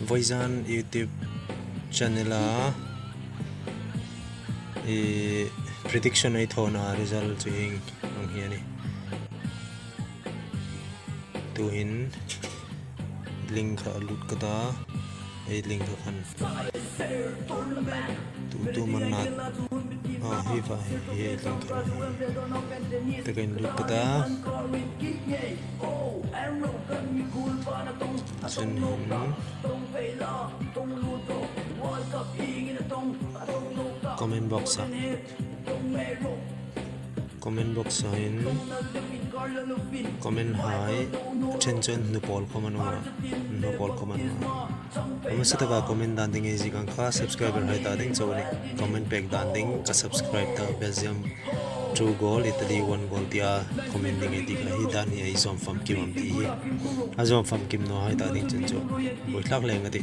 Voizan YouTube channel prediction ay thona result ching ang hiani tuhin link alut kada ay link kan tu manat hi va hi link tekan lut kada chen comment box in comment hai chen nupol comment amasata comment dan ding easy kan ka subscriber hai ta ding chawni comment back dan ding ka subscribe ta Belgium 2 goal Italy 1 goal dia comment ding edi ka hi dan hi zom fam kim am ti azom fam kim no hai ta ding chen cho boitlak leng ati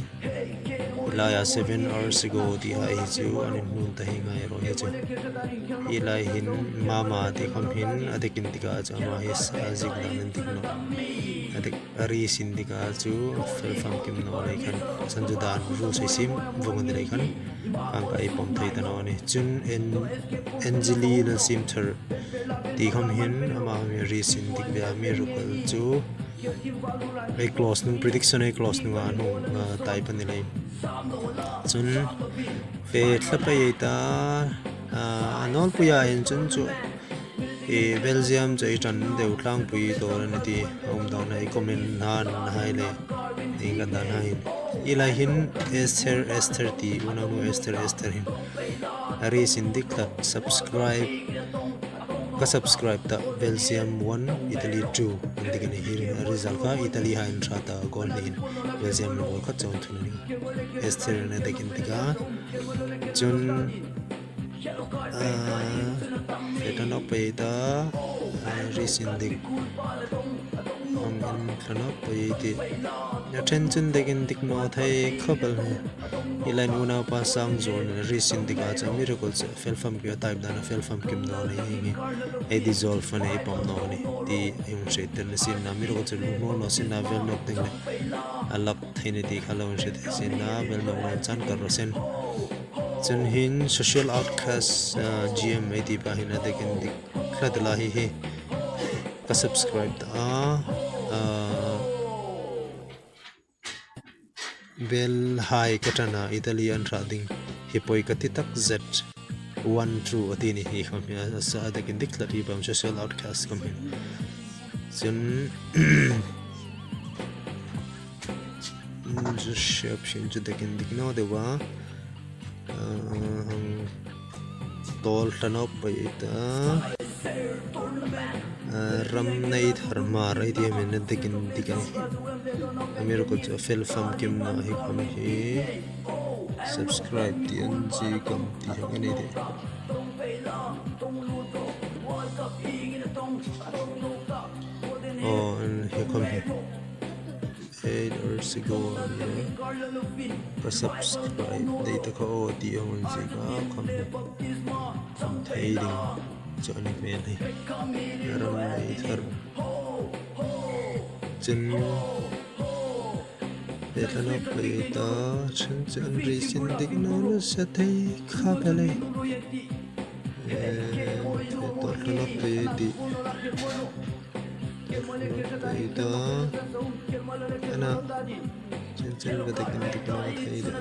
la ya 7 hours ago ti hai chu anin nun ta hi ngai ro he chu ilai hin mama ti kham hin adekin tika chama he sazik dan tik no adek ari sindika chu fel fam kim no lai khan sanjudan ru sai sim vongan dai khan ang kai pom thai ta no ni chun Angelina Simter ti kham hin ama mi ri sindik bia mi rukal chu ai close nung prediction ai close nung anu tai pan ni lai chun fe thlapai ta anol puya en chun chu Belgium chai tan deu tlang pui to ni ti om down ai comment han hai le inga dan hai ila hin Esther ti unanu Esther hin ari sindik ta subscribe ta Belgium 1 Italy 2 indigani hi result ka Italy ha in thata goal ni Belgium no ka chon thuni Esther ne dekin tika chun Fetan opeda resindik Fetan opedi attention degin dikno thai khabal ilai nuna pa sang zone resindik acha miracle se felfam ki type dana felfam kim no ni hi e dissolve ne pom no ni ti im cheter ne sin na miracle se no sin na vel nok ding alak thaini ti khalawon se sin na vel no chan kar rosen chen hin social outcast gm edi pa hina dekin dik khadla hi ka subscribe ta bel hai katana Italian rading hipoi katitak z 1 true atini hi khamya sa dekin dik lati bam social outcast kamin chen option ju dekin dik no dewa tol tanop paita ram nei dharma rai dia men dekin dikai amir ko fel fam kim na hi kham hi subscribe ti anji kam ti ngani de oh hi kham hi 8 hours ago ka subscribe data ko di on siga kam thai ding chani pen hai ram nei thar chen data no peta chen reason dik no sa thai kha pale to no peti peta ana chen ga dekin dik no thai do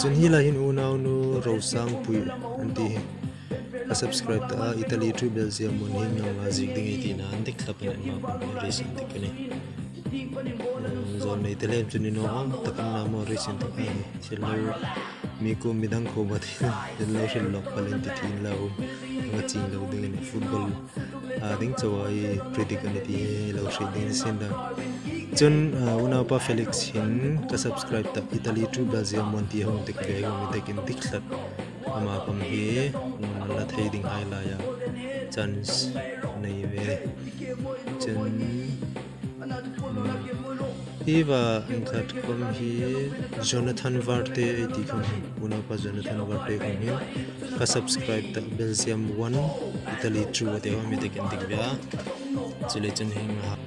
chen hi la hin unau nu ro sang pui anti subscribe ta Italy to Belgium mon hin nga zik ding iti na andik thlap na ma pa recent tikani zone Italy chuni no am takan na mo recent ai chelo mi ko midang ko bathi lo shil lok palen ti thin la nga ching lo ding ni football ding chawai prediction ti lo shi ding sin da chun una pa Felix hin ka subscribe ta Italy to Belgium mon ti hong tik ke mi takin diklat ama pam hi la thai ding ai la ya chance nei ve chun Iwa angkat kom hi Jonathan Varte iti kom hi Munapa Jonathan Varte kom hi ka subscribe ta Belgium 1 Italy 2 ate wa mi tekin tikbya chile chen hing ha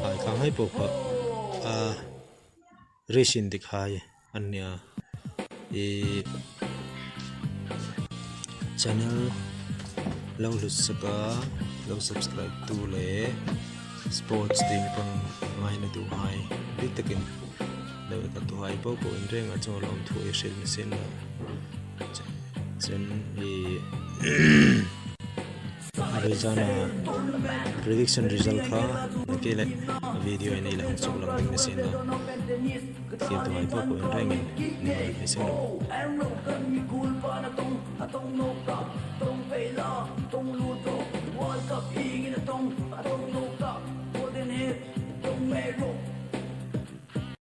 ai khang hai po kha a reshin dikhai anya e channel lo lu saka lo subscribe tu le sports team pang ngai na du hai big takin lo ka tu hai po po in reng a cholom thu e shel misen na chen e Arizona prediction result kha nakele video ini lah sok lang ng machine na kaya to ay po ko reng ni machine no